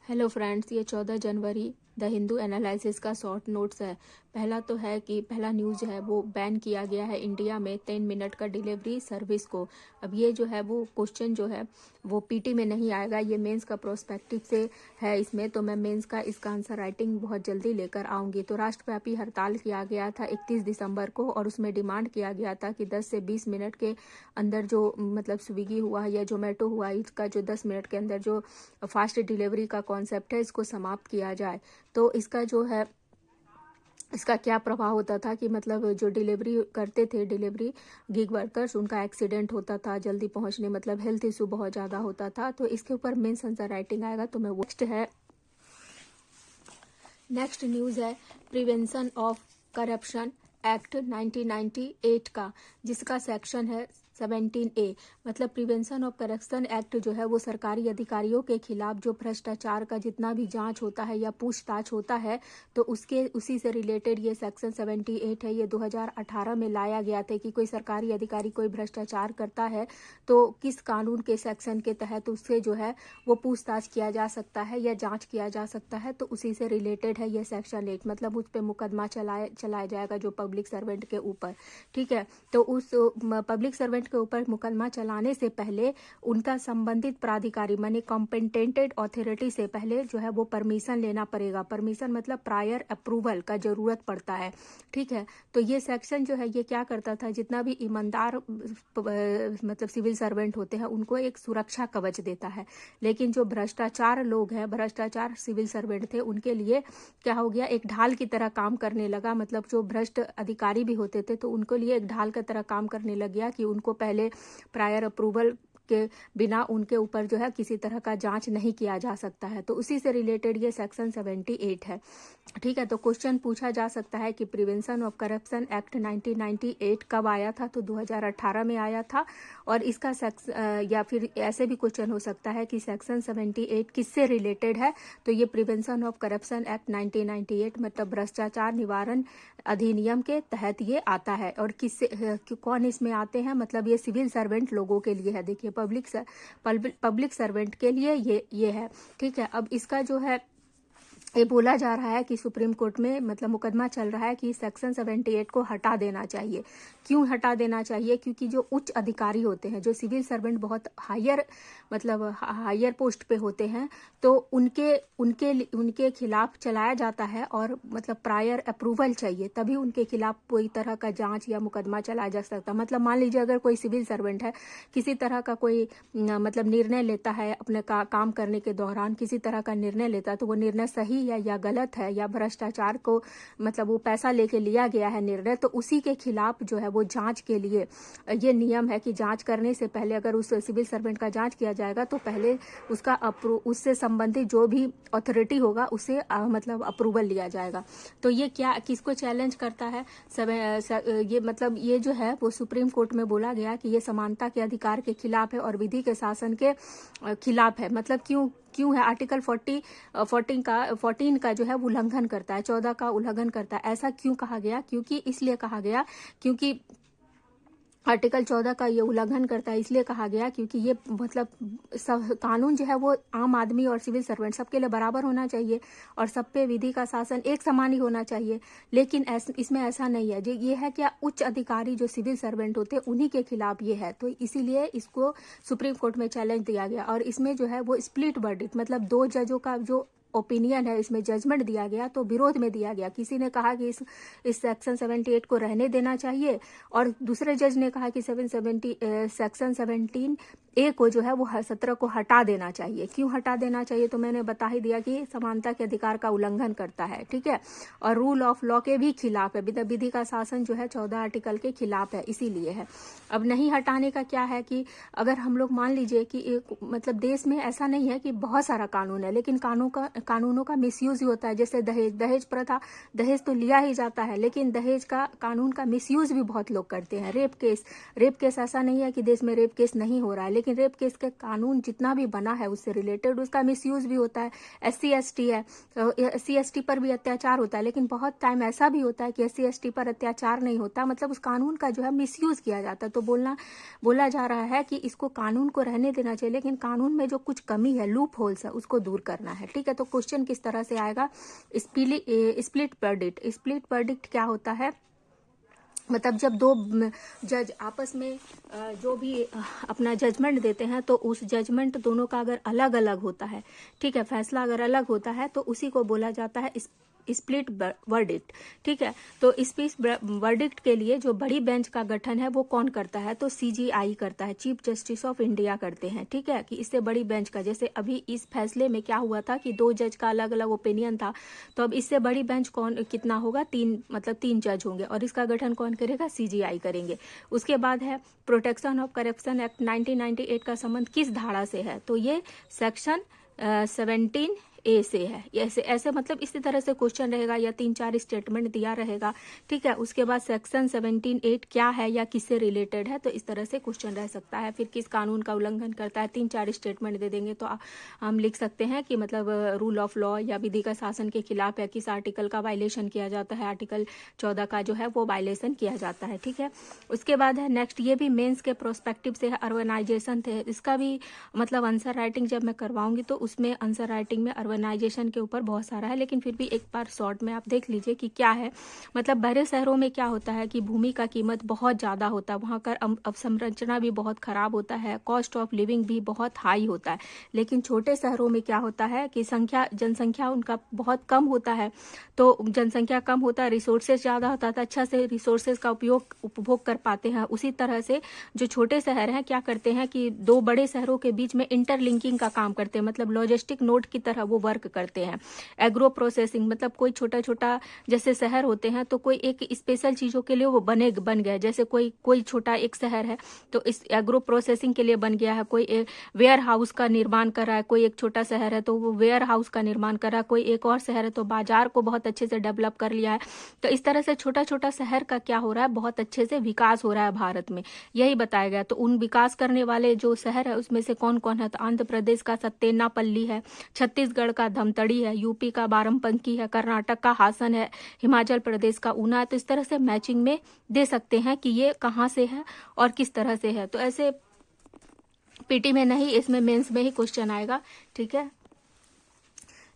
Hello friends, ये 14 जनवरी the Hindu analysis का short notes है। पहला तो है कि पहला न्यूज़ है वो बैन किया गया है इंडिया में 10 मिनट का डिलीवरी सर्विस को। अब ये जो है वो क्वेश्चन जो है वो पीटी में नहीं आएगा, ये मेंस का प्रोस्पेक्टिव से है इसमें, तो मैं मेंस का इसका आंसर राइटिंग बहुत जल्दी लेकर आऊँगी। तो राष्ट्रव्यापी हड़ताल किया गया था 31 दिसंबर को और उसमें डिमांड किया गया था कि 10 से 20 मिनट के अंदर जो मतलब स्विगी हुआ या जोमेटो हुआ, इसका जो 10 मिनट के अंदर जो फास्ट डिलीवरी का कॉन्सेप्ट है इसको समाप्त किया जाए। तो इसका जो है इसका क्या प्रभाव होता था कि मतलब जो डिलीवरी करते थे, डिलीवरी गिग वर्कर्स, उनका एक्सीडेंट होता था जल्दी पहुंचने, मतलब हेल्थ इशू बहुत ज़्यादा होता था। तो इसके ऊपर मेंस आंसर राइटिंग आएगा। तो मैं नेक्स्ट न्यूज़ है प्रिवेंशन ऑफ करप्शन एक्ट 1998 का, जिसका सेक्शन है 17A। मतलब प्रिवेंशन ऑफ करप्शन एक्ट जो है वो सरकारी अधिकारियों के खिलाफ जो भ्रष्टाचार का जितना भी जांच होता है या पूछताछ होता है, तो उसी से रिलेटेड ये सेक्शन 78 है। ये 2018 में लाया गया था कि कोई सरकारी अधिकारी कोई भ्रष्टाचार करता है तो किस कानून के सेक्शन के तहत उससे जो है वो पूछताछ किया जा सकता है या जाँच किया जा सकता है। तो उसी से रिलेटेड है ये सेक्शन 8। मतलब उस पर मुकदमा चलाया जाएगा जो पब्लिक सर्वेंट के ऊपर। ठीक है, तो उस पब्लिक सर्वेंट के ऊपर मुकदमा चलाने से पहले उनका संबंधित प्राधिकारी माने कॉम्पिटेंटेड अथॉरिटी से पहले जो है वो परमिशन लेना पड़ेगा। परमिशन मतलब प्रायर अप्रूवल का जरूरत पड़ता है। ठीक है, तो ये सेक्शन जो है ये क्या करता था, जितना भी ईमानदार मतलब सिविल सर्वेंट होते हैं उनको एक सुरक्षा कवच देता है। लेकिन जो भ्रष्टाचार लोग हैं, भ्रष्टाचार सिविल सर्वेंट थे, उनके लिए क्या हो गया, एक ढाल की तरह काम करने लगा। मतलब जो भ्रष्ट अधिकारी भी होते थे तो उनको लिए एक ढाल की तरह काम करने लग गया कि उनको पहले प्रायर अप्रूवल के बिना उनके ऊपर जो है किसी तरह का जांच नहीं किया जा सकता है। तो उसी से रिलेटेड ये सेक्शन 78 है। ठीक है, तो क्वेश्चन पूछा जा सकता है कि प्रिवेंशन ऑफ करप्शन एक्ट 1998 कब आया था, तो 2018 में आया था। और इसका या फिर ऐसे भी क्वेश्चन हो सकता है कि सेक्शन 78 किससे रिलेटेड है, तो ये प्रिवेंशन ऑफ करप्शन एक्ट 1998 मतलब भ्रष्टाचार निवारण अधिनियम के तहत ये आता है। और किससे कौन इसमें आते हैं, मतलब ये सिविल सर्वेंट लोगों के लिए है। देखिए पब्लिक सर्वेंट के लिए ये है। ठीक है, अब इसका जो है ये बोला जा रहा है कि सुप्रीम कोर्ट में मतलब मुकदमा चल रहा है कि सेक्शन 78 को हटा देना चाहिए। क्यों हटा देना चाहिए? क्योंकि जो उच्च अधिकारी होते हैं, जो सिविल सर्वेंट बहुत हायर पोस्ट पे होते हैं, तो उनके खिलाफ चलाया जाता है और मतलब प्रायर अप्रूवल चाहिए, तभी उनके खिलाफ कोई तरह का जांच या मुकदमा चलाया जा सकता। मतलब मान लीजिए अगर कोई सिविल सर्वेंट है, किसी तरह का कोई मतलब निर्णय लेता है अपने काम करने के दौरान, किसी तरह का निर्णय लेता है, तो वो निर्णय सही या गलत है या भ्रष्टाचार को मतलब वो पैसा लेके लिया गया है निर्णय, तो उसी के खिलाफ जो है वो जांच के लिए ये नियम है कि जांच करने से पहले अगर उस सिविल सर्वेंट का जांच किया जाएगा तो पहले उससे संबंधित जो भी अथॉरिटी होगा उसे मतलब अप्रूवल लिया जाएगा। तो ये क्या किसको चैलेंज करता है? ये मतलब ये जो है वो सुप्रीम कोर्ट में बोला गया कि ये समानता के अधिकार के खिलाफ है और विधि के शासन के खिलाफ है। मतलब क्यों है? आर्टिकल 14 का जो है वो उल्लंघन करता है, 14 का उल्लंघन करता है। ऐसा क्यों कहा गया? क्योंकि इसलिए कहा गया क्योंकि आर्टिकल 14 का ये उल्लंघन करता है, इसलिए कहा गया क्योंकि ये मतलब कानून जो है वो आम आदमी और सिविल सर्वेंट सबके लिए बराबर होना चाहिए और सब पे विधि का शासन एक समान ही होना चाहिए। लेकिन इसमें ऐसा नहीं है। ये है क्या, उच्च अधिकारी जो सिविल सर्वेंट होते हैं उन्हीं के खिलाफ ये है, तो इसीलिए इसको सुप्रीम कोर्ट में चैलेंज दिया गया। और इसमें जो है वो स्प्लिट वर्डिक्ट मतलब 2 जजों का जो ओपिनियन है, इसमें जजमेंट दिया गया तो विरोध में दिया गया। किसी ने कहा कि इस सेक्शन 78 को रहने देना चाहिए और दूसरे जज ने कहा कि सेक्शन 17A को जो है वो 17 को हटा देना चाहिए। क्यों हटा देना चाहिए? तो मैंने बता ही दिया कि समानता के अधिकार का उल्लंघन करता है। ठीक है, और रूल ऑफ लॉ के भी खिलाफ है, विधि का शासन जो है 14 आर्टिकल के खिलाफ है, इसीलिए है। अब नहीं हटाने का क्या है कि अगर हम लोग मान लीजिए कि मतलब देश में ऐसा नहीं है कि बहुत सारा कानून है, लेकिन कानूनों का मिसयूज ही होता है। जैसे दहेज प्रथा, दहेज तो लिया ही जाता है, लेकिन दहेज का कानून का मिसयूज भी बहुत लोग करते हैं। रेप केस ऐसा नहीं है कि देश में रेप केस नहीं हो रहा है, लेकिन रेप केस के कानून जितना भी बना है उससे रिलेटेड उसका मिसयूज भी होता है। SC ST है तो SC ST पर भी अत्याचार होता है, लेकिन बहुत टाइम ऐसा भी होता है कि SC ST पर अत्याचार नहीं होता, मतलब उस कानून का जो है मिसयूज किया जाता है। तो बोला जा रहा है कि इसको कानून को रहने देना चाहिए, लेकिन कानून में जो कुछ कमी है, लूप होल्स है, उसको दूर करना है। ठीक है, तो क्वेश्चन किस तरह से आएगा, स्प्लिट वर्डिक्ट। स्प्लिट वर्डिक्ट क्या होता है, मतलब जब दो जज आपस में जो भी अपना जजमेंट देते हैं तो उस जजमेंट दोनों का अगर अलग अलग होता है, ठीक है, फैसला अगर अलग होता है तो उसी को बोला जाता है स्प्लिट वर्डिक्ट। ठीक है, तो स्प्लिट वर्डिक्ट के लिए जो बड़ी बेंच का गठन है वो कौन करता है, तो CJI करता है, चीफ जस्टिस ऑफ इंडिया करते हैं। ठीक है, कि इससे बड़ी बेंच का, जैसे अभी इस फैसले में क्या हुआ था कि 2 जज का अलग अलग ओपिनियन था, तो अब इससे बड़ी बेंच कौन कितना होगा, 3, मतलब 3 जज होंगे, और इसका गठन कौन करेगा, CJI करेंगे। उसके बाद है प्रोटेक्शन ऑफ करप्शन एक्ट 1998 का संबंध किस धारा से है, तो ये सेक्शन 17A से है। ऐसे मतलब इसी तरह से क्वेश्चन रहेगा या 3-4 स्टेटमेंट दिया रहेगा। ठीक है, उसके बाद सेक्शन 17(8) क्या है या किससे रिलेटेड है, तो इस तरह से क्वेश्चन रह सकता है। फिर किस कानून का उल्लंघन करता है, 3-4 स्टेटमेंट दे देंगे तो हम लिख सकते हैं कि मतलब रूल ऑफ लॉ या विधि का शासन के खिलाफ या किस आर्टिकल का वायलेशन किया जाता है, आर्टिकल 14 का जो है वो वायलेशन किया जाता है। ठीक है, उसके बाद है नेक्स्ट, ये भी मेंस के प्रोस्पेक्टिव से है, अर्बनाइजेशन थे, इसका भी मतलब आंसर राइटिंग जब मैं करवाऊंगी तो उसमें आंसर राइटिंग में अर्बनाइजेशन के ऊपर बहुत सारा है, लेकिन फिर भी एक बार शॉर्ट में आप देख लीजिए कि क्या है। मतलब बड़े शहरों में क्या होता है कि भूमि का कीमत बहुत ज़्यादा होता है, वहाँ का अवसंरचना भी बहुत खराब होता है, कॉस्ट ऑफ लिविंग भी बहुत हाई होता है। लेकिन छोटे शहरों में क्या होता है कि जनसंख्या उनका बहुत कम होता है, तो जनसंख्या कम होता है, रिसोर्सेज ज़्यादा होता है, तो अच्छा से रिसोर्सेज का उपभोग कर पाते हैं। उसी तरह से जो छोटे शहर हैं क्या करते हैं कि 2 बड़े शहरों के बीच में इंटरलिंकिंग का काम करते हैं, मतलब लॉजिस्टिक नोड की तरह वो वर्क करते हैं। एग्रो प्रोसेसिंग, मतलब कोई छोटा छोटा जैसे शहर होते हैं तो कोई एक स्पेशल चीज़ों के लिए वो बन गया, जैसे कोई छोटा एक शहर है तो इस एग्रो प्रोसेसिंग के लिए बन गया है, कोई वेयर हाउस का निर्माण कर रहा है, कोई एक छोटा शहर है तो वो वेयर हाउस का निर्माण कर रहा है, कोई एक और शहर है तो बाजार को बहुत अच्छे से डेवलप कर लिया है। तो इस तरह से छोटा छोटा शहर का क्या हो रहा है, बहुत अच्छे से विकास हो रहा है भारत में, यही बताया गया। तो उन विकास करने वाले जो शहर है उसमें से कौन कौन है, तो आंध्र प्रदेश का सत्तेनापल्ली है, छत्तीसगढ़ का धमतड़ी है, यूपी का बाराबंकी है, कर्नाटक का हासन है, हिमाचल प्रदेश का ऊना है। तो इस तरह से मैचिंग में दे सकते हैं कि ये कहाँ से है और किस तरह से है। तो ऐसे पीटी में नहीं, इसमें मेंस में ही क्वेश्चन आएगा। ठीक है,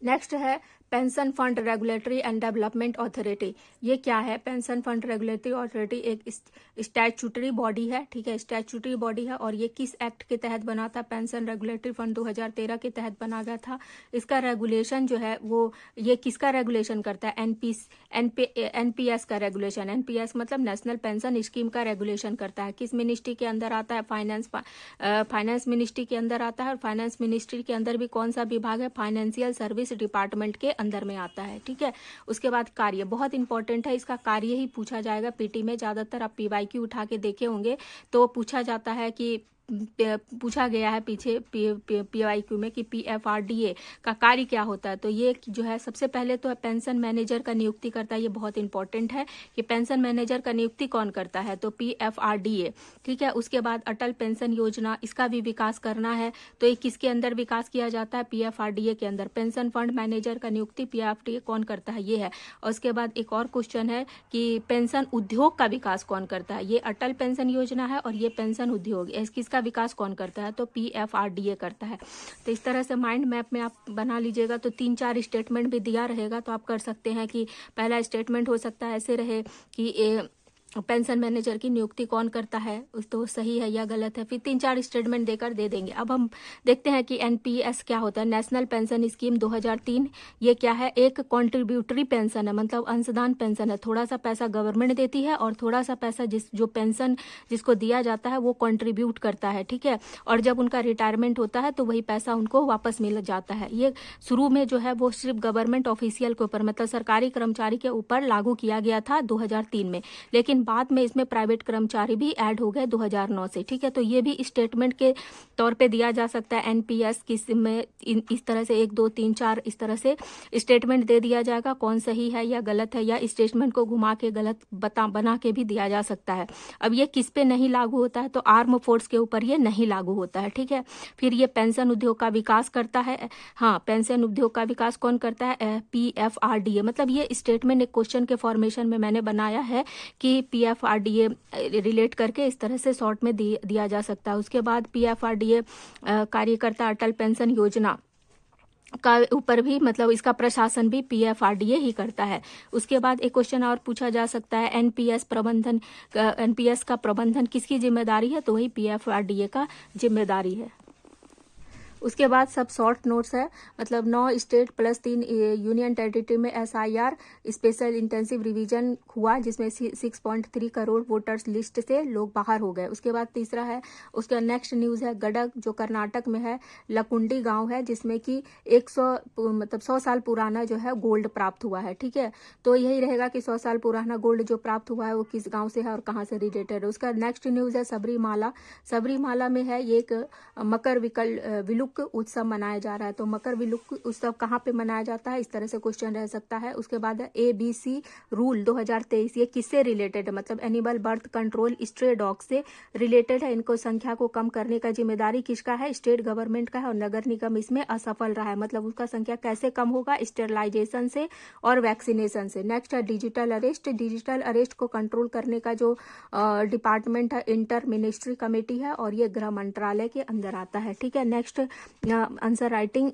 नेक्स्ट है pension fund regulatory and development authority. ये क्या है, पेंशन फंड रेगुलेटरी अथॉरिटी एक स्टैट्यूटरी बॉडी है। ठीक है, स्टैट्यूटरी बॉडी है, और ये किस एक्ट के तहत बना था, पेंशन रेगुलेटरी फंड 2013 के तहत बना गया था। इसका रेगुलेशन जो है वो ये किसका रेगुलेशन करता है, NPS का रेगुलेशन। NPS मतलब नेशनल पेंशन स्कीम का रेगुलेशन करता है। किस मिनिस्ट्री के अंदर आता है, फाइनेंस मिनिस्ट्री के अंदर आता है, और फाइनेंस मिनिस्ट्री के अंदर भी कौन सा विभाग है, फाइनेंशियल सर्विस डिपार्टमेंट के अंदर में आता है। ठीक है, उसके बाद कार्य बहुत इंपॉर्टेंट है, इसका कार्य ही पूछा जाएगा पीटी में। ज्यादातर आप PYQ उठा के देखे होंगे तो पूछा जाता है कि पूछा गया है पीछे PYQ में कि PFRDA का कार्य क्या होता है। तो ये जो है सबसे पहले तो पेंशन मैनेजर का नियुक्ति करता है, ये बहुत इंपॉर्टेंट है कि पेंशन मैनेजर का नियुक्ति कौन करता है, तो PFRDA। ठीक है, उसके बाद अटल पेंशन योजना, इसका भी विकास करना है तो ये किसके अंदर विकास किया जाता है, PFRDA के अंदर। पेंशन फंड मैनेजर का नियुक्ति PFRDA कौन करता है, ये है। और उसके बाद एक और क्वेश्चन है कि पेंशन उद्योग का विकास कौन करता है, ये अटल पेंशन योजना है और ये पेंशन उद्योग, इसका विकास कौन करता है, तो PFRDA करता है। तो इस तरह से माइंड मैप में आप बना लीजिएगा। तो 3-4 स्टेटमेंट भी दिया रहेगा तो आप कर सकते हैं कि पहला स्टेटमेंट हो सकता है ऐसे रहे कि पेंशन मैनेजर की नियुक्ति कौन करता है, तो सही है या गलत है। फिर 3-4 स्टेटमेंट देकर दे देंगे। अब हम देखते हैं कि NPS क्या होता है, नेशनल पेंशन स्कीम 2003। ये क्या है, एक कॉन्ट्रीब्यूटरी पेंशन है, मतलब अंशदान पेंशन है। थोड़ा सा पैसा गवर्नमेंट देती है और थोड़ा सा पैसा जो पेंशन जिसको दिया जाता है वो कॉन्ट्रीब्यूट करता है। ठीक है, और जब उनका रिटायरमेंट होता है तो वही पैसा उनको वापस मिल जाता है। ये शुरू में जो है वो सिर्फ गवर्नमेंट ऑफिशियल के ऊपर, मतलब सरकारी कर्मचारी के ऊपर लागू किया गया था 2003 में, लेकिन बाद में इसमें प्राइवेट कर्मचारी भी ऐड हो गए 2009 से, ठीक है। तो ये भी स्टेटमेंट के तौर पे दिया जा सकता है। एनपीएस किस में इस तरह से 1 2 3 4 इस तरह से स्टेटमेंट दे दिया जाएगा, कौन सही है या गलत है, या स्टेटमेंट को घुमा के गलत बना के भी दिया जा सकता है। अब ये किस पे नहीं लागू होता है, तो आर्म फोर्स के ऊपर ये नहीं लागू होता है, ठीक है। फिर ये पेंशन उद्योग का विकास करता है। हाँ, पेंशन उद्योग का विकास कौन करता है? पीएफआरडीए। मतलब ये स्टेटमेंट एक क्वेश्चन के फॉर्मेशन में मैंने बनाया है कि पीएफआरडीए रिलेट करके इस तरह से शॉर्ट में दिया जा सकता है। उसके बाद पीएफआरडीए कार्य करता अटल पेंशन योजना का ऊपर भी, मतलब इसका प्रशासन भी पीएफआरडीए ही करता है। उसके बाद एक क्वेश्चन और पूछा जा सकता है, एनपीएस का प्रबंधन किसकी जिम्मेदारी है? तो वही पीएफआरडीए का जिम्मेदारी है। उसके बाद सब शॉर्ट नोट्स है, मतलब 9 स्टेट प्लस 3 यूनियन टेरिटरी में एसआईआर स्पेशल इंटेंसिव रिवीजन हुआ, जिसमें 6.3 करोड़ वोटर्स लिस्ट से लोग बाहर हो गए। उसके बाद तीसरा है, उसका नेक्स्ट न्यूज़ है गडक, जो कर्नाटक में है, लकुंडी गांव है, जिसमें कि 100 साल पुराना जो है गोल्ड प्राप्त हुआ है, ठीक है। तो यही रहेगा कि 100 साल पुराना गोल्ड जो प्राप्त हुआ है वो किस गाँव से है और कहाँ से रिलेटेड है। उसका नेक्स्ट न्यूज़ है सबरीमाला में है ये एक मकर विलुक उत्सव मनाया जा रहा है। तो मकर विलुक उत्सव कहाँ पे मनाया जाता है, इस तरह से क्वेश्चन रह सकता है। उसके बाद ABC रूल 2023, ये किससे रिलेटेड है? मतलब animal birth control stray dog से रिलेटेड है। इनको संख्या को कम करने का जिम्मेदारी किसका है? स्टेट गवर्नमेंट का है, और नगर निगम इसमें असफल रहा है। मतलब उसका संख्या कैसे कम होगा? स्टेरिलाइजेशन से और वैक्सीनेशन से। नेक्स्ट है डिजिटल अरेस्ट को कंट्रोल करने का जो डिपार्टमेंट है इंटर मिनिस्ट्री कमेटी है, और ये गृह मंत्रालय के अंदर आता है, ठीक है। Next answer writing